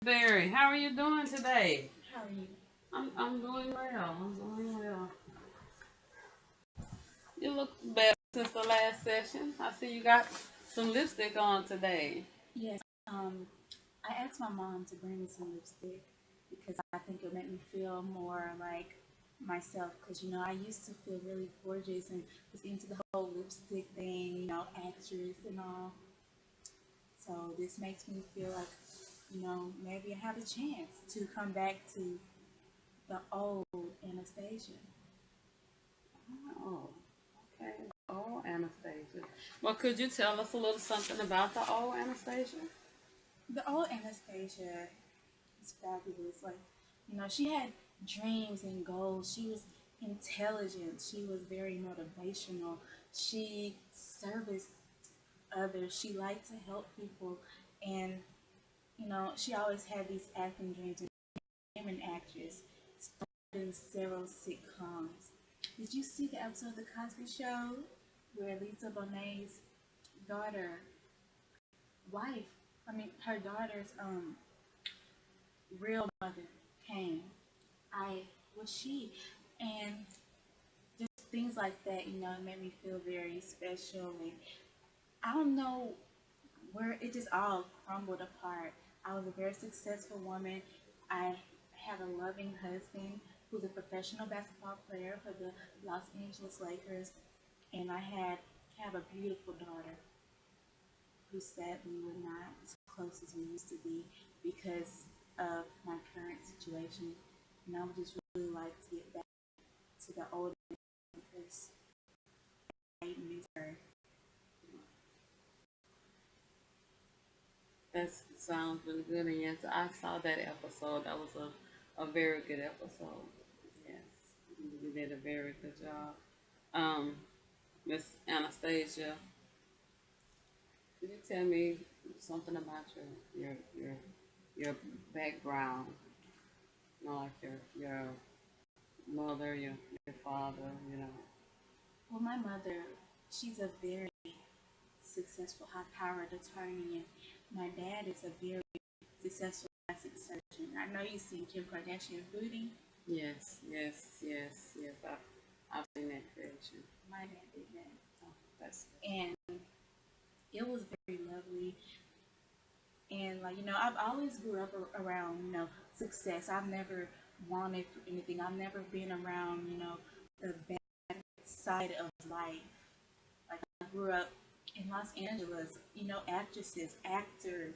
Barry, how are you doing today? How are you? I'm doing well. I'm doing well. You look better since the last session. I see you got some lipstick on today. Yes. Um, I asked my mom to bring me some lipstick because I think it'll make me feel more like myself. Because I used to feel really gorgeous and was into the whole lipstick thing, actress and all. So this makes me feel like, maybe I have a chance to come back to the old Anastasia. Oh, okay. Oh, Anastasia. Well, could you tell us a little something about the old Anastasia? The old Anastasia is fabulous. Like, she had dreams and goals. She was intelligent. She was very motivational. She serviced others. She liked to help people. And, she always had these acting dreams and became an actress, starred in several sitcoms. Did you see the episode of The Cosby Show where Lisa Bonet's daughter, wife, her daughter's real mother came? I was she, and just things like that, it made me feel very special. And I don't know where it just all crumbled apart. I was a very successful woman. I had a loving husband who's a professional basketball player for the Los Angeles Lakers, and I have a beautiful daughter who sadly we're not as close as we used to be because of my current situation. And I would just really like to get back to the old because I miss her. That sounds really good. And yes, I saw that episode. That was a very good episode. Yes, you did a very good job. Miss Anastasia, could you tell me something about your background? Like your mother, your father. Well, my mother, she's a very successful high-powered attorney, and my dad is a very successful plastic surgeon. I know you've seen Kim Kardashian Booty. Yes, yes, yes, yes. I've seen that creation. My dad did that, Oh, that's and it was very lovely. And like I've always grew up around success. I've never wanted for anything. I've never been around the bad side of life. Like I grew up in Los Angeles, actresses, actors,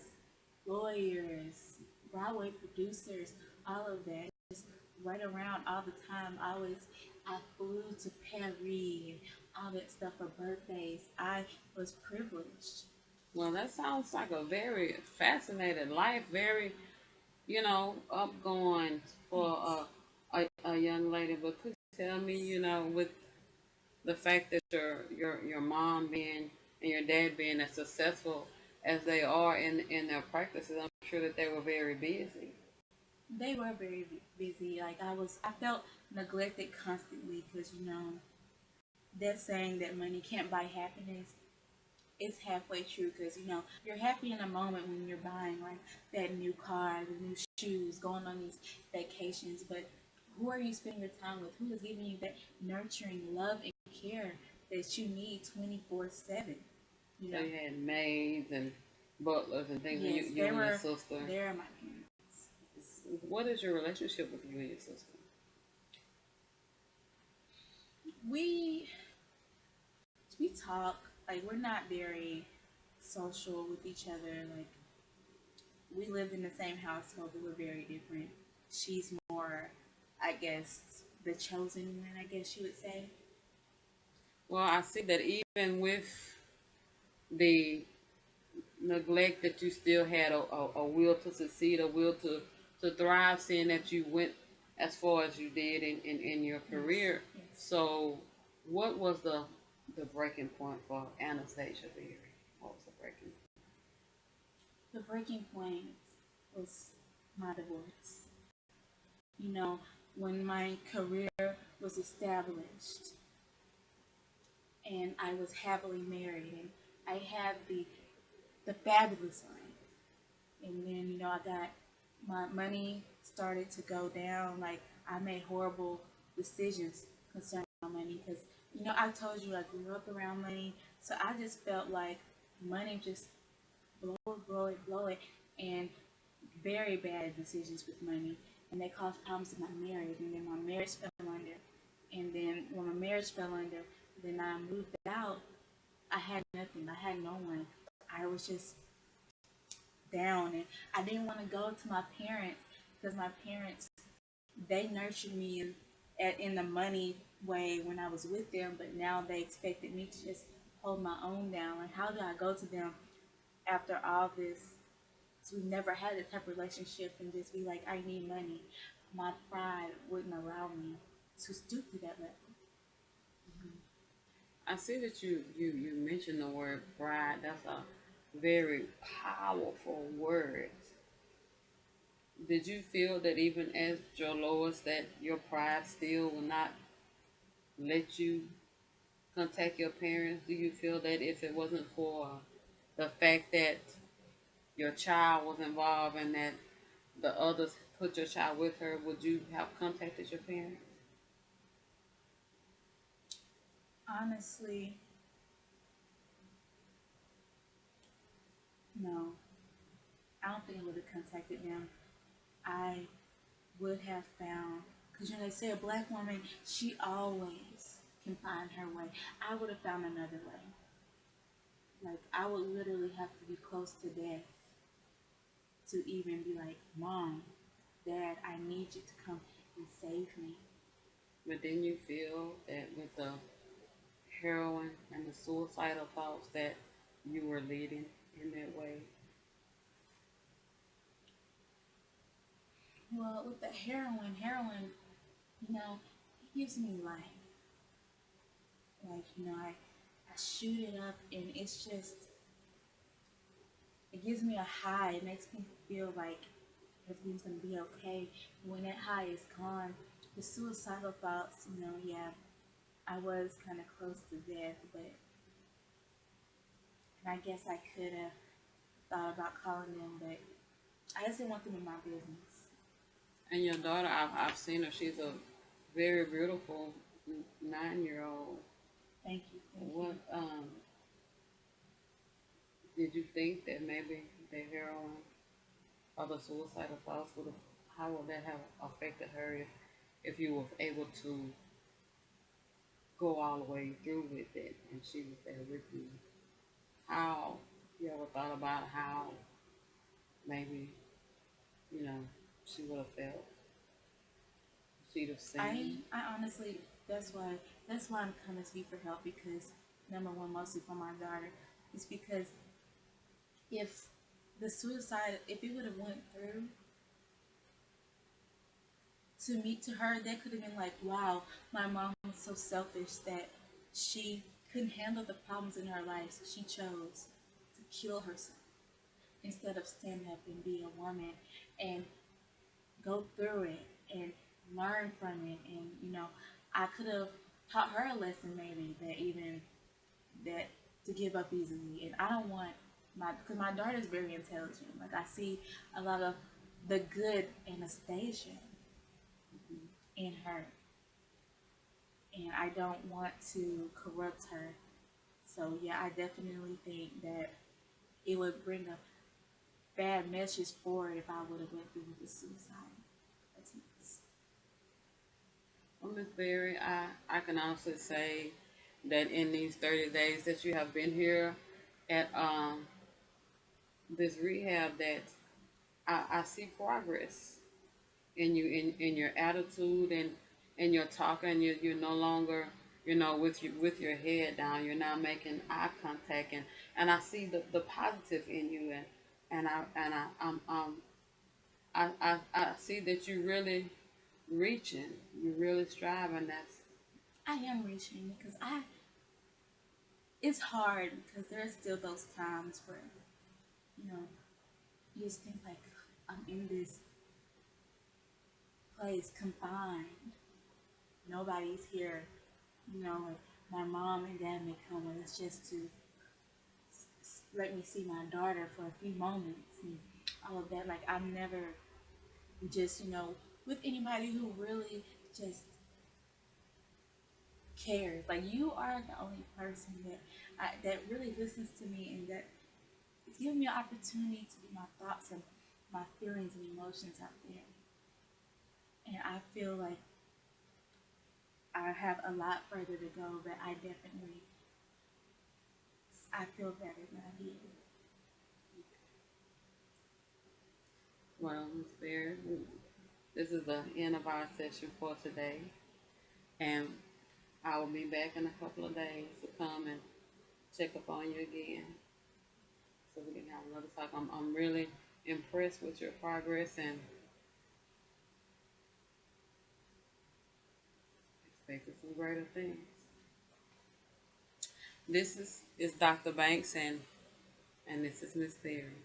lawyers, Broadway producers, all of that. Just right around all the time. I flew to Paris and all that stuff for birthdays. I was privileged. well. That sounds like a very fascinating life. Very, upgoing for Yes. a young lady. But could you tell me, with the fact that your mom being and your dad being as successful as they are in their practices, I'm sure that they were very busy. They were very busy. Like I felt neglected constantly because that saying that money can't buy happiness is halfway true because you're happy in a moment when you're buying like that new car, the new shoes, going on these vacations, but who are you spending your time with? Who is giving you that nurturing love and care that you need 24/7? You So know, you had maids and butlers and things, and yes, you and your sister. they are my parents. What is your relationship with you and your sister? We we talk, like we're not very social with each other. Like we lived in the same household, but we're very different. She's more, I guess, the chosen one, I guess you would say. Well, I see that even with the neglect that you still had a will to succeed, a will to thrive, seeing that you went as far as you did in your Yes, career. yes. So, what was the breaking point for Anastasia Berry? What was the breaking? The breaking point was my divorce. You know, when my career was established and I was happily married and I had the fabulous ring. And then, I got my money started to go down. Like I made horrible decisions concerning my money because I told you I grew up around money, so I just felt like money just blow it, and very bad decisions with money, and they caused problems in my marriage, and then my marriage fell under, and then when my marriage fell under, then I moved out. I had nothing. I had no one. I was just down, and I didn't want to go to my parents because my parents they nurtured me in the money way when I was with them, but now they expected me to just hold my own down. Like, how do I go to them after all this? So we never had this type of relationship and just be like, I need money. My pride wouldn't allow me to stoop to that level. I see that you mentioned the word pride. That's a very powerful word. Did you feel that even as your lowest that your pride still will not let you contact your parents? Do you feel that if it wasn't for the fact that your child was involved and that the others put your child with her, would you have contacted your parents? Honestly, no. I don't think I would have contacted them. I would have found, because they say a black woman, she always can find her way. I would have found another way. Like, I would literally have to be close to death to even be like, Mom, Dad, I need you to come and save me. But then you feel that with the heroin and the suicidal thoughts that you were leading in that way. Well, with the heroin, it gives me life. Like, I shoot it up and it's just, it gives me a high. It makes me feel like everything's gonna be okay. When that high is gone, the suicidal thoughts, yeah, I was kind of close to death, but and I guess I could have thought about calling them, but I just didn't want them in my business. And your daughter, I've seen her. She's a very beautiful 9 year old. Thank you. What did you think that maybe the heroin or the suicidal thoughts would have? How would that have affected her if you were able to go all the way through with it and she was there with you? How you ever thought about how maybe you know she would have felt? She'd have seen. I honestly, that's why I'm coming to you for help because number one, mostly for my daughter, is because if if it would have went through to her, that could have been like, wow, my mom was so selfish that she couldn't handle the problems in her life, so she chose to kill herself instead of stand up and be a woman and go through it and learn from it. And I could have taught her a lesson maybe that even that to give up easily. And I don't want because my daughter is very intelligent. Like I see a lot of the good Anastasia in her, and I don't want to corrupt her. So yeah, I definitely think that it would bring a bad message forward if I would have went through with the suicide attempts. Well, Miss Berry, I can honestly say that in these 30 days that you have been here at this rehab, that I see progress in you in your attitude and your talking. You're no longer with your head down. You're now making eye contact and I see the positive in you and I see that you're really reaching. You're really striving. That's I am reaching because it's hard because there's still those times where you know you just think like I'm in this place confined. Nobody's here. Like my mom and dad may come and it's just to let me see my daughter for a few moments and all of that. Like I'm never just, with anybody who really just cares. Like, you are the only person that really listens to me, and that it's giving me an opportunity to get my thoughts and my feelings and emotions out there. And I feel like I have a lot further to go, but I feel better than I did. Well, Miss Bear, this is the end of our session for today, and I will be back in a couple of days to come and check up on you again, so we can have another talk. I'm really impressed with your progress and expecting some greater things. This is Dr. Banks, and this is Miss Berry.